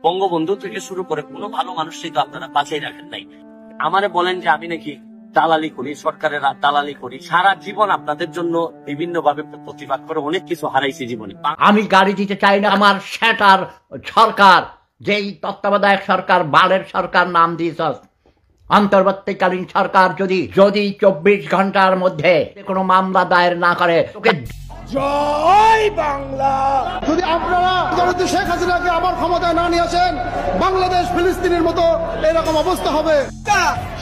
বঙ্গবন্ধু থেকে শুরু করে কোনো ভালো মানুষই তো আপনারা বাঁচিয়ে রাখেন নাই। আমারে বলেন যে আমি নাকি দালালি করি, সরকারের দালালি করি। সারা জীবন আপনাদের জন্য বিভিন্ন ভাবে প্রতিবাদ করে অনেক কিছু হারাইছি জীবনে। আমি গাড়ি দিতে চাই না আমার সেটার সরকার, যেই তত্ত্বাবধায়ক সরকার, বালের সরকার নাম দিয়েছ, অন্তর্বর্তীকালীন সরকার যদি 24 ঘন্টার মধ্যে কোনো মামলা দায়ের না করে, তোকে জয় বাংলা। যদি আপনারা শেখ হাসিনাকে আবার ক্ষমতায় না নিয়ে আসেন, বাংলাদেশ ফিলিস্তিনের মতো এরকম অবস্থা হবে।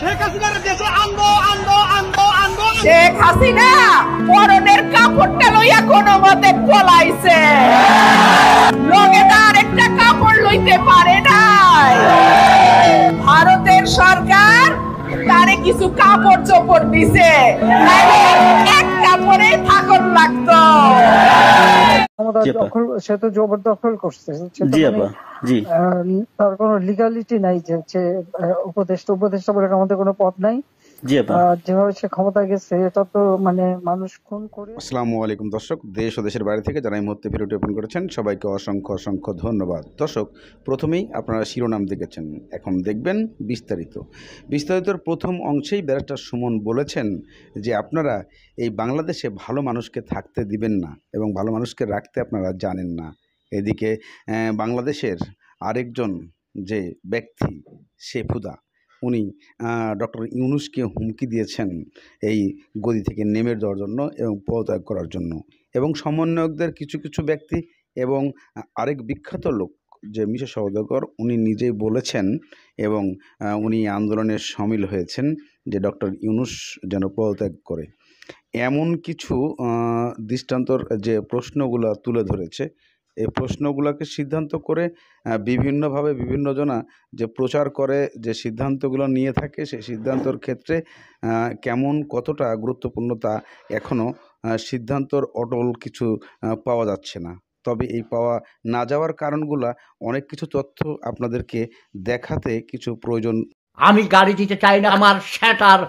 শেখ হাসিনার দেশে আনবো আনবো আনবো আনবো। শেখ হাসিনা পরনের কাপড়টা লইয়া কোনো মতে পলাইছে, লোকে তার একটা কাপড় লইতে পারে নাই। ভারতের সরকার তারে কিছু কাপড় চোপড় দিছে, এক কাপড়ে থাকন লাগতো। সে তো জবরদখল করছে, তার কোনো লিগালিটি নাই যে উপদেষ্টা বলে আমাদের কোনো পদ নাই। যেভাবে সে ক্ষমতায় গেছে এটা তো মানে মানুষ খুন করে। আসসালামু আলাইকুম দর্শক, দেশ ও দেশের বাইরে থেকে যারা এই মুহূর্তে ভিডিওটি ওপেন করেছেন সবাইকে অসংখ্য অসংখ্য ধন্যবাদ। দর্শক, প্রথমেই আপনারা শিরোনাম দেখেছেন, এখন দেখবেন বিস্তারিতর প্রথম অংশেই ব্যারিস্টার সুমন বলেছেন যে আপনারা এই বাংলাদেশে ভালো মানুষকে থাকতে দিবেন না এবং ভালো মানুষকে রাখতে আপনারা জানেন না। এদিকে বাংলাদেশের আরেকজন যে ব্যক্তি শেফুদা, উনি ডক্টর ইউনূসকে হুমকি দিয়েছেন এই গদি থেকে নেমে যাওয়ার জন্য এবং পদত্যাগ করার জন্য। এবং সমন্বয়কদের কিছু কিছু ব্যক্তি এবং আরেক বিখ্যাত লোক যে মিশা সওদাগর, উনি নিজেই বলেছেন এবং উনি আন্দোলনের সামিল হয়েছেন যে ডক্টর ইউনূস যেন পদত্যাগ করে। এমন কিছু দৃষ্টান্তর যে প্রশ্নগুলো তুলে ধরেছে, এই প্রশ্নগুলোকে সিদ্ধান্ত করে বিভিন্নভাবে বিভিন্ন জনা যে প্রচার করে, যে সিদ্ধান্তগুলো নিয়ে থাকে, সেই সিদ্ধান্তর ক্ষেত্রে কেমন কতটা গুরুত্বপূর্ণ তা এখনও সিদ্ধান্তর অটল কিছু পাওয়া যাচ্ছে না। তবে এই পাওয়া না যাওয়ার কারণগুলো অনেক কিছু তথ্য আপনাদেরকে দেখাতে কিছু প্রয়োজন। আমি গাড়ি দিতে চাই না আমার সেটার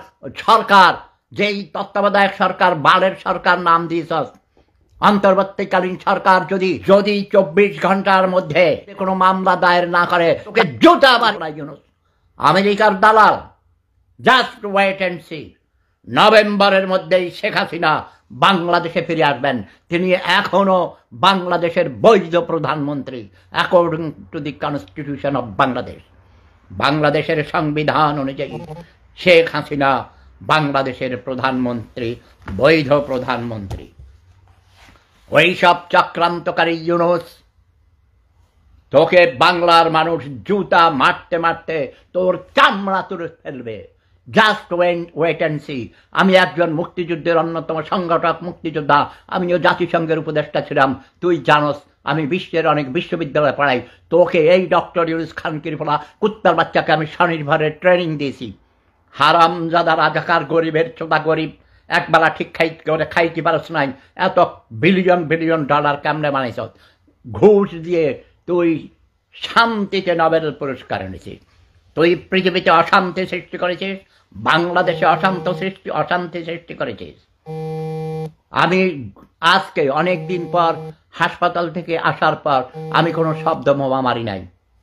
সরকার, যেই তত্ত্বাবধায়ক সরকার, বালের সরকার নাম দিয়েছ, অন্তর্বর্তীকালীন সরকার যদি 24 ঘন্টার মধ্যে কোনো মামলা দায়ের না করে, তোকে জুতা মারবে ইউনূস। আমেরিকার দালাল, জাস্ট ওয়েট অ্যান্ড সি। নভেম্বরের মধ্যেই শেখ হাসিনা বাংলাদেশে ফিরে আসবেন। তিনি এখনো বাংলাদেশের বৈধ প্রধানমন্ত্রী according to the constitution of Bangladesh. বাংলাদেশের সংবিধান অনুযায়ী শেখ হাসিনা বাংলাদেশের প্রধানমন্ত্রী, বৈধ প্রধানমন্ত্রী। ওই সব চক্রান্তকারী ইউনূস, তোকে বাংলার মানুষ জুতা মারতে মারতে তোর চামড়া তুলে ফেলবে। Just wait and see. আমি একজন মুক্তিযুদ্ধের অন্যতম সংগঠক, মুক্তিযোদ্ধা। আমিও জাতিসংঘের উপদেষ্টা ছিলাম। তুই জানোস আমি বিশ্বের অনেক বিশ্ববিদ্যালয়ে পড়াই। তোকে এই ডক্টর ইউনূস খানকির ফলা কুত্তার বাচ্চাকে আমি স্বনির্ভরের ট্রেনিং দিয়েছি। হারামজাদা রাজাকার, গরিবের চোদা গরিব, একবেলা ঠিক খাইতে পারস নাই, এত বিলিয়ন বিলিয়ন ডলার কেমনে বানাইছ? ঘুষ দিয়ে তুই শান্তিতে নোবেল পুরস্কার এনেছিস। তুই পৃথিবীতে অশান্তি সৃষ্টি করেছিস, বাংলাদেশে অশান্তি সৃষ্টি করেছিস। আমি আজকে অনেক দিন পর হাসপাতাল থেকে আসার পর আমি কোনো শব্দ বোমা মারি নাই।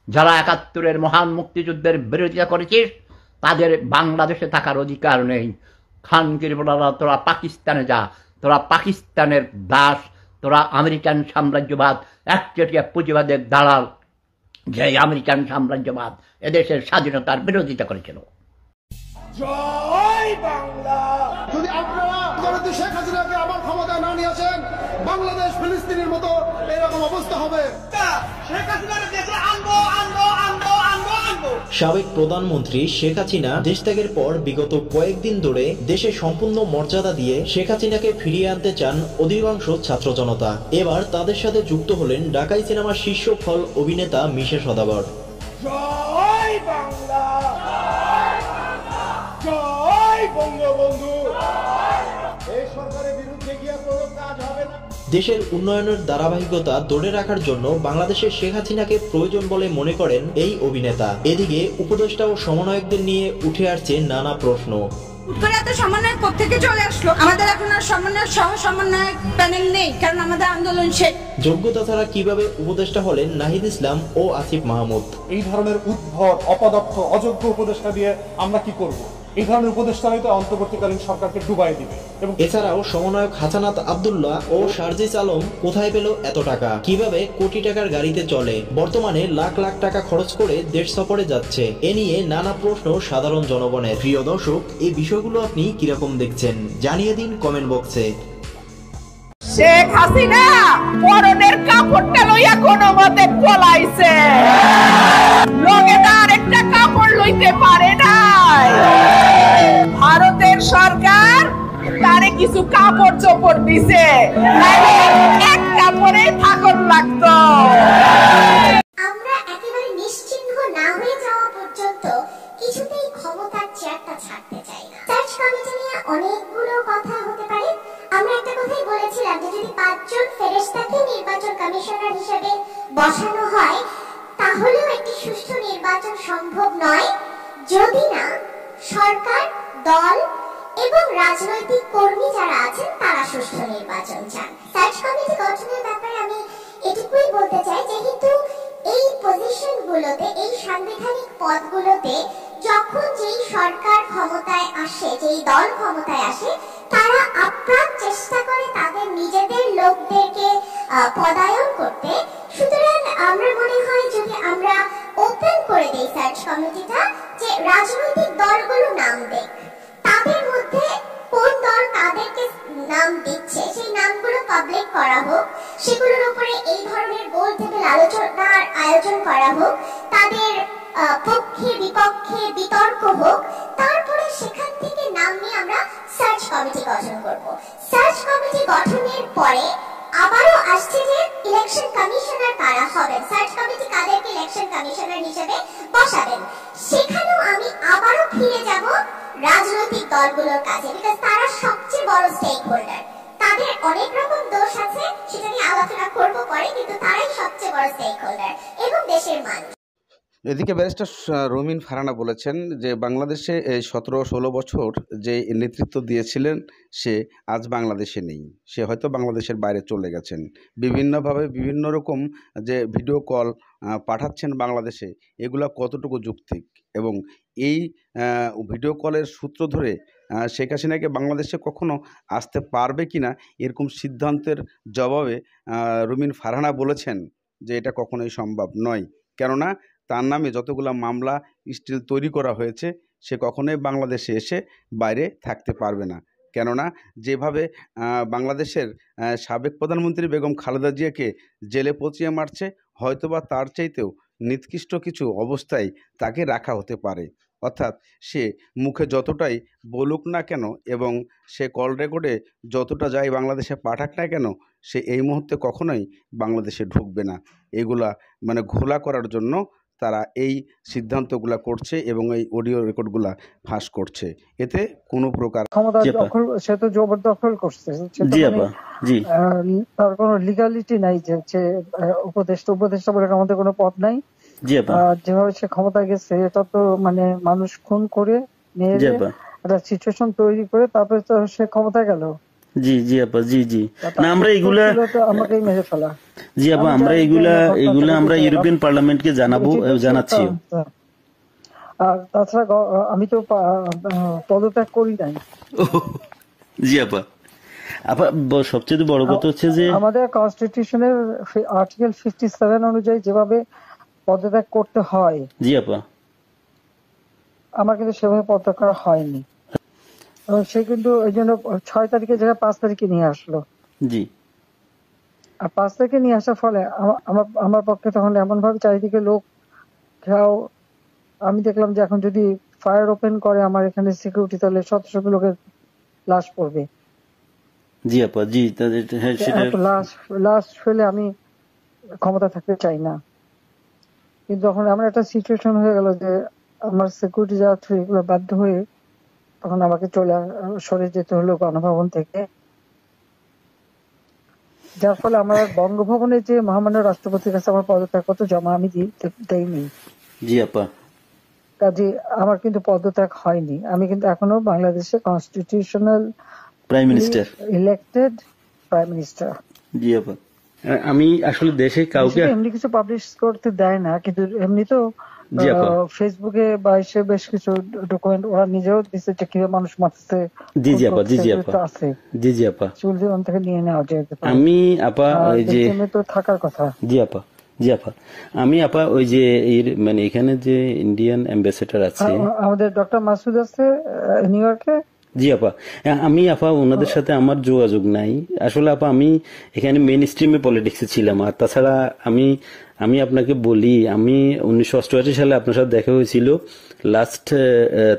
যারা ৭১-এর মহান মুক্তিযুদ্ধের বিরোধিতা করেছিস তাদের বাংলাদেশে থাকার অধিকার নেই। খানকির বলারা, তোরা পাকিস্তানে যা, তোরা পাকিস্তানের দাস, তোরা আমেরিকান সাম্রাজ্যবাদ, একচেটিয়া পুঁজিবাদের দালাল। যে আমেরিকান সাম্রাজ্যবাদ এদেশের স্বাধীনতার বিরোধিতা করেছিল। জয় বাংলা। যদি আপনারা শেখ হাসিনাকে আবার ক্ষমতায় না নিয়ে আসেন, বাংলাদেশ ফিলিস্তিনের মতো এরকম অবস্থা হবে। শেখ হাসিনার দেশে আনবো আনবো আনবো আনবো আনবো। সাবেক প্রধানমন্ত্রী শেখ হাসিনা দেশ ত্যাগের পর বিগত কয়েকদিন ধরে দেশে সম্পূর্ণ মর্যাদা দিয়ে শেখ হাসিনাকে ফিরিয়ে আনতে চান অধিকাংশ ছাত্র জনতা। এবার তাদের সাথে যুক্ত হলেন ঢাকাই সিনেমার শীর্ষ ফল অভিনেতা মিশা সওদাগর। জয় বাংলা, জয় বঙ্গবন্ধু। এই সরকারের বিরুদ্ধে গিয়ে কোনো কাজ হবে না। দেশের উন্নয়নের ধারাবাহিকতা ধরে রাখার জন্য বাংলাদেশের শেখ হাসিনাকে প্রয়োজন বলে মনে করেন এই অভিনেতা। এদিকে উপদেষ্টা ও সমন্বয়কদের নিয়ে উঠে আসছে নানা প্রশ্ন। সমন্বয়ক কোত্থেকে চলে আসলো? আমাদের এখন আর সমন্বয়ক সহ সমন্বয়ক প্যানেল নেই, কারণ আমাদের আন্দোলন শেষ। যোগ্যতা ছাড়া কিভাবে উপদেষ্টা হলেন নাহিদ ইসলাম ও আসিফ মাহমুদ? এই ধরনের উদ্ভট অপদার্থ অযোগ্য উপদেষ্টা দিয়ে আমরা কি করব? এই ধরনের উপদেষ্টা হয়তো অন্তর্বর্তীকালীন সরকারকে ডুবাই দিবে। এবং এছাড়াও সমন্বয়ক হাসানাত আব্দুল্লাহ ও শারজিস আলম কোথায় পেল এত টাকা, কিভাবে কোটি টাকার গাড়িতে চলে, বর্তমানে লাখ লাখ টাকা খরচ করে দেশ সফরে যাচ্ছে, এ নিয়ে নানা প্রশ্ন সাধারণ জনগণের। প্রিয় দর্শক, এই বিষয়গুলো আপনি কিরকম দেখছেন জানিয়ে দিন কমেন্ট বক্সে। শেখ হাসিনা পরনের কাপড়টা লইয়া কোনো মতে পলাইছে, লগে তার একটা কাপড় লইতে পারে নাই। ভারতের সরকার তারে কিছু কাপড় চোপড় দিছে, এক কাপড়ে থাকন লাগতো। আমরা একেবারে নিশ্চিহ্ন না হয়ে যাওয়া পর্যন্ত কিছুতেই ক্ষমতার চেয়ারটা ছাড়তে চাই না। সার্চ কমিটি নিয়ে অনেকগুলো কথা হতে পারে। আমরা একটা কথাই বলেছিলাম যে যদি 5 জন ফেরেশতাকে নির্বাচন কমিশনার হিসেবে বসানো হয় তাহলেও একটি সুষ্ঠু নির্বাচন সম্ভব নয় যদি না সরকার, দল এবং রাজনৈতিক কর্মী যারা আছেন তারা সুষ্ঠু নির্বাচন চান। সার্চ কমিটি গঠনের ব্যাপারে আমি এটুকুই বলতে চাই, যেহেতু এই পজিশনগুলোতে, এই সাংবিধানিক পদগুলোতে যখন যেই সরকার ক্ষমতায় আসে, যেই দল ক্ষমতায় আসে, তারা আপ্রাণ চেষ্টা করে তাদের নিজেদের লোকদেরকে পদায়ন করতে। সুতরাং আমরা মনে হয় যদি আমরা ওপেন করে দেই সার্চ কমিটিটা, যে রাজনৈতিক দলগুলো নাম দেখ, তাদের মধ্যে কোন দল তাদেরকে নাম দিচ্ছে সেই নামগুলো পাবলিক করা হোক, সেগুলোর উপরে এই ধরনের গোল টেবিল আলোচনার আয়োজন করা হোক, তাদের পক্ষে বিপক্ষে বিতর্ক হোক, তারপরে সেখান থেকে নাম নিয়ে আমরা সার্চ কমিটি গঠন করব। সার্চ কমিটি গঠনের পরে আবারও আসছে যে ইলেকশন কমিশনার কারা হবেন, সার্চ কমিটি কাদেরকে ইলেকশন কমিশনার হিসেবে বসাবেন, সেখানেও আমি আবারও ফিরে যাব রাজনৈতিক দলগুলোর কাছে, বিকজ তারা সবচেয়ে বড় স্টেক হোল্ডার। তাদের অনেক রকম দোষ আছে, সেটা নিয়ে আলোচনা করব পরে, কিন্তু তারাই সবচেয়ে বড় স্টেক হোল্ডার এবং দেশের মানুষ। এদিকে ব্যারিস্টার রুমিন ফারহানা বলেছেন যে বাংলাদেশে এই 17-16 বছর যে নেতৃত্ব দিয়েছিলেন সে আজ বাংলাদেশে নেই, সে হয়তো বাংলাদেশের বাইরে চলে গেছেন। বিভিন্নভাবে বিভিন্ন রকম যে ভিডিও কল পাঠাচ্ছেন বাংলাদেশে, এগুলো কতটুকু যৌক্তিক এবং এই ভিডিও কলের সূত্র ধরে শেখ হাসিনাকে বাংলাদেশে কখনো আসতে পারবে কিনা এরকম সিদ্ধান্তের জবাবে রুমিন ফারহানা বলেছেন যে এটা কখনোই সম্ভব নয়, কেননা তার নামে যতগুলো মামলা স্টিল তৈরি করা হয়েছে সে কখনোই বাংলাদেশে এসে বাইরে থাকতে পারবে না। কেননা যেভাবে বাংলাদেশের সাবেক প্রধানমন্ত্রী বেগম খালেদা জিয়াকে জেলে পচিয়ে মারছে, হয়তোবা তার চাইতেও নিকৃষ্ট কিছু অবস্থায় তাকে রাখা হতে পারে। অর্থাৎ সে মুখে যতটাই বলুক না কেন এবং সে কল রেকর্ডে যতটা যায় বাংলাদেশে পাঠাক না কেন, সে এই মুহূর্তে কখনোই বাংলাদেশে ঢুকবে না। এগুলা মানে ঘোলা করার জন্য তারা এই সিদ্ধান্তগুলা করছে এবং এই অডিও রেকর্ডগুলা ফাঁস করছে। এতে কোনো প্রকার ক্ষমতা দখল, সে তো জবরদখল করছে, তার কোনো লিগালিটি নাই যে উপদেষ্টা বলে আমাদের কোনো পদ নাই। যেভাবে সে ক্ষমতা গেছে এটা তো মানে মানুষ খুন করে মেরে একটা সিচুয়েশন তৈরি করে তারপরে তো সে ক্ষমতা গেল। জি জি আপা, জি জি না আমরা এগুলা আমাকেই মেরে ফেলা। জি আপা, আমরা এগুলা আমরা ইউরোপিয়ান পার্লামেন্টকে জানাচ্ছি। আর তাছাড়া আমি তো পদত্যাগ করি নাই। জি আপা, আপা সবচেয়ে বড় কথা হচ্ছে যে আমাদের কনস্টিটিউশনের আর্টিকেল 57 অনুযায়ী যেভাবে পদত্যাগ করতে হয়, জি আপা, আমার কিন্তু সেভাবে পদত্যাগ করা হয়নি এবং সে কিন্তু ওই জন্য 6 তারিখে জায়গায় 5 তারিখে নিয়ে আসলো। জি, আর 5 তারিখে নিয়ে আসার ফলে আমার পক্ষে তখন এমন ভাবে চারিদিকে লোক ঘেরাও, আমি দেখলাম যে এখন যদি ফায়ার ওপেন করে আমার এখানে সিকিউরিটি, তাহলে শত শত লোকের লাশ পড়বে। জি আপা, জি সেটা লাশ ফেলে আমি ক্ষমতা থাকতে চাই না। কিন্তু যখন আমার একটা সিচুয়েশন হয়ে গেল যে আমার সিকিউরিটি যাওয়া এগুলো বাধ্য হয়ে তখন আমাকে সরে যেতে হলো গণভবন থেকে, যার ফলে আমার বঙ্গভবনে যে মহামান্য রাষ্ট্রপতির কাছে আমার পদত্যাগপত্র জমা আমি দেইনি। জি আপা, কাজে আমার কিন্তু পদত্যাগ হয়নি। আমি কিন্তু এখনো বাংলাদেশে constitutional prime minister, elected prime minister. জি আপা, আমি আসলে দেশে কাউকে সেটা এমনি কিছু পাবলিশ করতে দেয় না, কিন্তু এমনি তো জি আপা ফেসবুকে বা এসে বেশ কিছু ডকুমেন্ট ওরা নিজেও দিচ্ছে যে কিভাবে মানুষ মারতেছে, জি জি খুন আপা জি করতেছে, জি এগুলো আপা তো আছে, জি জি আপা চুল জীবন থেকে নিয়ে নেওয়া যেতে পারে। আমি আপা আর ওই যে দেশে তো থাকার কথা। জি আপা জি আপা আমি আপা ওই যে এর মানে এখানে যে ইন্ডিয়ান অ্যাম্বাসেডর আছে আমাদের ডক্টর মাসুদ আছে নিউ ইয়র্কে। জি আপা আমি আপা ওনাদের সাথে আমার যোগাযোগ নাই আসলে আপা আমি এখানে মেইন স্ট্রিমে পলিটিক্সে ছিলাম আর তাছাড়া আমি আমি আপনাকে বলি আমি 1988 সালে আপনার সাথে দেখা হয়েছিল লাস্ট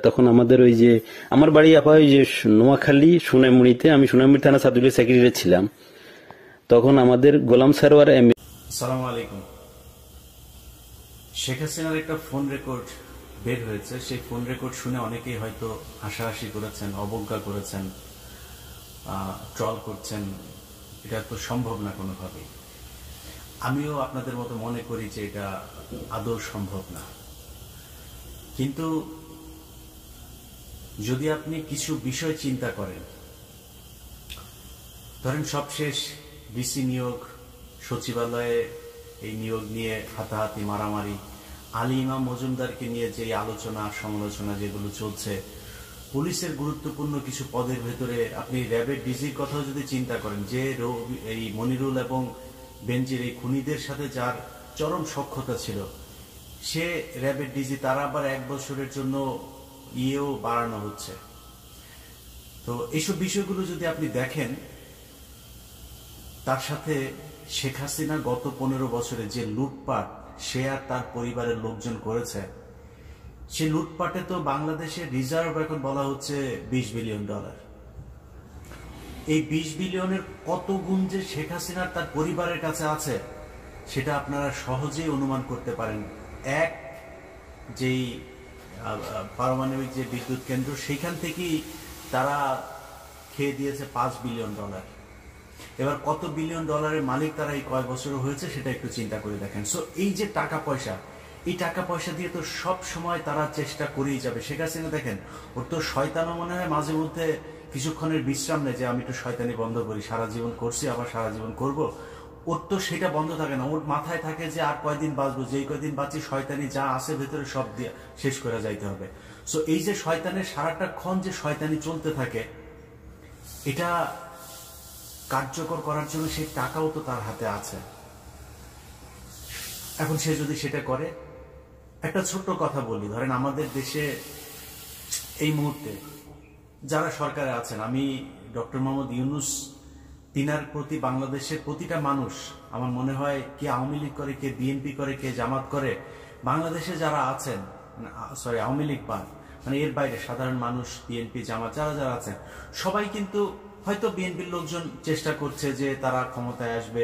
তখন আমাদের ওই যে আমার বাড়ি আপা ওই যে নোয়াখালী সোনাইমুড়িতে আমি সোনাইমুড়ি থানা ছাত্রলীগের সেক্রেটারি ছিলাম তখন আমাদের গোলাম সারোয়ার আসসালামু আলাইকুম। শেখ হাসিনার একটা ফোন রেকর্ড বের হয়েছে, সেই ফোন রেকর্ড শুনে অনেকেই হয়তো হাসাহাসি করেছেন, অবজ্ঞা করেছেন, ট্রল করছেন। এটা তো সম্ভব না কোনোভাবেই। আমিও আপনাদের মতো মনে করি যে এটা আদৌ সম্ভব না। কিন্তু যদি আপনি কিছু বিষয় চিন্তা করেন, ধরেন সবশেষ ডিসি নিয়োগ, সচিবালয়ে এই নিয়োগ নিয়ে হাতাহাতি মারামারি, আলী ইমাম মজুমদারকে নিয়ে যে আলোচনা সমালোচনা যেগুলো চলছে, পুলিশের গুরুত্বপূর্ণ কিছু পদের ভেতরে আপনি র্যাবের ডিজির কথাও যদি চিন্তা করেন, যে এই মনিরুল এবং বেনজির এই খুনিদের সাথে যার চরম সখ্যতা ছিল, সে র্যাবের ডিজি, তারা আবার 1 বছরের জন্য ইয়েও বাড়ানো হচ্ছে। তো এইসব বিষয়গুলো যদি আপনি দেখেন, তার সাথে শেখ হাসিনা গত 15 বছরে যে লুটপাট সে আর তার পরিবারের লোকজন করেছে, সে লুটপাটে তো বাংলাদেশের রিজার্ভ এখন বলা হচ্ছে $20 বিলিয়ন। এই 20 বিলিয়নের কত গুণ যে শেখ হাসিনার তার পরিবারের কাছে আছে সেটা আপনারা সহজেই অনুমান করতে পারেন। এক, যেই পারমাণবিক যে বিদ্যুৎ কেন্দ্র, সেখান থেকেই তারা খেয়ে দিয়েছে $5 বিলিয়ন। এবার কত বিলিয়ন ডলারের মালিক তারা এই কয়েক বছর হয়েছে সেটা একটু চিন্তা করে দেখেন। সো এই যে টাকা পয়সা, এই টাকা পয়সা দিয়ে তো সব সময় তারা চেষ্টা করেই যাবে। শেখ হাসিনা দেখেন, ওর তো শয়তানও মনে হয় মাঝে মধ্যে কিছুক্ষণের বিশ্রাম নেই যে আমি একটু শয়তানি বন্ধ করি, সারা জীবন করছি আবার সারা জীবন করব, ওর তো সেটা বন্ধ থাকে না। ওর মাথায় থাকে যে আর কয়দিন বাঁচবো, যেই কয়দিন বাঁচি শয়তানি যা আছে ভেতরে সব দিয়ে শেষ করে যাইতে হবে। সো এই যে শয়তানের সারাটা ক্ষণ যে শয়তানি চলতে থাকে, এটা কার্যকর করার জন্য সেই টাকাও তো তার হাতে আছে। এখন সে যদি সেটা করে, একটা ছোট্ট কথা বলি, ধরেন আমাদের দেশে এই মুহূর্তে যারা সরকারে আছেন, আমি ডক্টর মোহাম্মদ ইউনূস, তিনার প্রতি বাংলাদেশের প্রতিটা মানুষ, আমার মনে হয় কে আওয়ামী লীগ করে, কে বিএনপি করে, কে জামাত করে, বাংলাদেশে যারা আছেন, সরি আওয়ামী লীগ বাদ, মানে এর বাইরে সাধারণ মানুষ, বিএনপি জামাত যারা যারা আছেন, সবাই কিন্তু হয়তো বিএনপির লোকজন চেষ্টা করছে যে তারা ক্ষমতায় আসবে,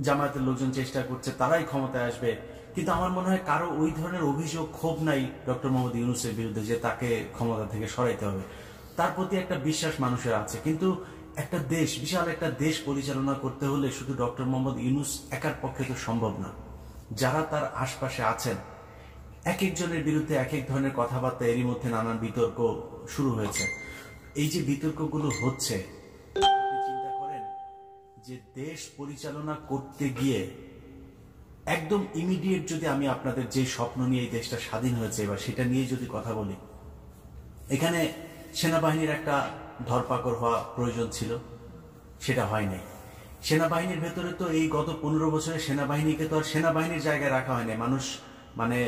জামায়াতের লোকজন চেষ্টা করছে তারাই ক্ষমতায় আসবে, কিন্তু আমার মনে হয় কারো ওই ধরনের অভিযোগ ক্ষোভ নাই ডক্টর মোহাম্মদ ইউনূসের বিরুদ্ধে যে তাকে ক্ষমতা থেকে সরাইতে হবে। তার প্রতি একটা বিশ্বাস মানুষের আছে। কিন্তু একটা দেশ, বিশাল একটা দেশ পরিচালনা করতে হলে শুধু ডক্টর মোহাম্মদ ইউনূস একার পক্ষে তো সম্ভব না। যারা তার আশপাশে আছেন, এক একজনের বিরুদ্ধে এক এক ধরনের কথাবার্তা, এরই মধ্যে নানান বিতর্ক শুরু হয়েছে। এই যে বিতর্কগুলো হচ্ছে, চিন্তা করেন যে দেশ পরিচালনা করতে গিয়ে একদম ইমিডিয়েট যদি আমি আপনাদের যে স্বপ্ন নিয়ে এই দেশটা স্বাধীন হয়েছে এবার সেটা নিয়ে যদি কথা বলি, এখানে সেনাবাহিনীর একটা ধরপাকড় হওয়া প্রয়োজন ছিল, সেটা হয় নাই। সেনাবাহিনীর ভেতরে তো এই গত 15 বছরে সেনাবাহিনীকে তো আর সেনাবাহিনীর জায়গায় রাখা হয় নাই। মানুষ মানে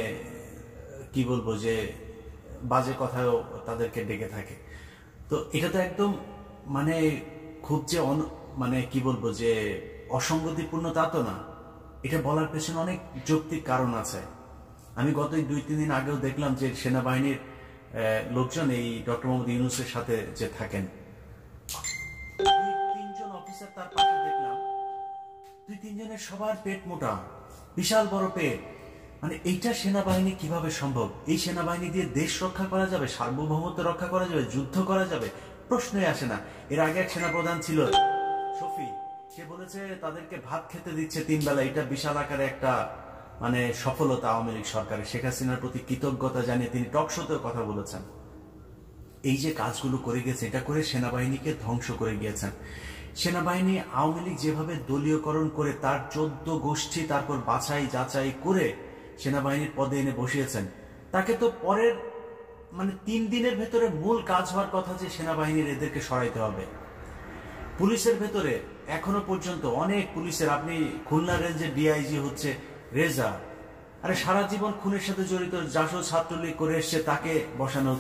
কি বলবো যে বাজে কথাও তাদেরকে ডেকে থাকে। তো এটা তো একদম মানে খুব যে মানে কি বলবো যে অসঙ্গতিপূর্ণ তা তো না। এটা বলার পেছনে অনেক যৌক্তিক কারণ আছে। আমি গত 2-3 দিন আগেও দেখলাম যে সেনাবাহিনীর লোকজন এই ডক্টর মোহাম্মদ ইউনূসের সাথে যে থাকেন, 2-3 জন অফিসার তার পাশে দেখলাম, 2-3 জনের সবার পেট মোটা, বিশাল বড় পেট। মানে এইটা সেনাবাহিনী কিভাবে সম্ভব? এই সেনাবাহিনী দিয়ে দেশ রক্ষা করা যাবে, সার্বভৌমত্ব রক্ষা করা যাবে, যুদ্ধ করা যাবে? প্রশ্নই আসে না। এর আগে এক সেনাপ্রধান ছিল শফি, সে বলেছে তাদেরকে ভাত খেতে দিচ্ছে 3 বেলা, এটা বিশাল আকারে একটা মানে সফলতা আওয়ামী লীগ সরকারের। শেখ হাসিনার প্রতি কৃতজ্ঞতা জানিয়ে তিনি টক শোতেও কথা বলেছেন। এই যে কাজগুলো করে গেছে, এটা করে সেনাবাহিনীকে ধ্বংস করে গিয়েছেন। সেনাবাহিনী আওয়ামী লীগ যেভাবে দলীয়করণ করে তার 14 গোষ্ঠী তারপর বাছাই যাচাই করে সেনাবাহিনীর পদে এনে বসিয়েছেন, তাকে তো পরের 3 দিনের ভেতরে মূল কাজ হওয়ার কথা যে সেনাবাহিনীর এদেরকে সরাইতে হবে। পুলিশের ভেতরে এখনো পর্যন্ত অনেক পুলিশের, আপনি খুলনা রেঞ্জের ডিআইজি হচ্ছে রেজা, আরে সারা জীবন খুনের সাথে জড়িত, জাসদ ছাত্রলীগ করে এসছে, তাকে বসানো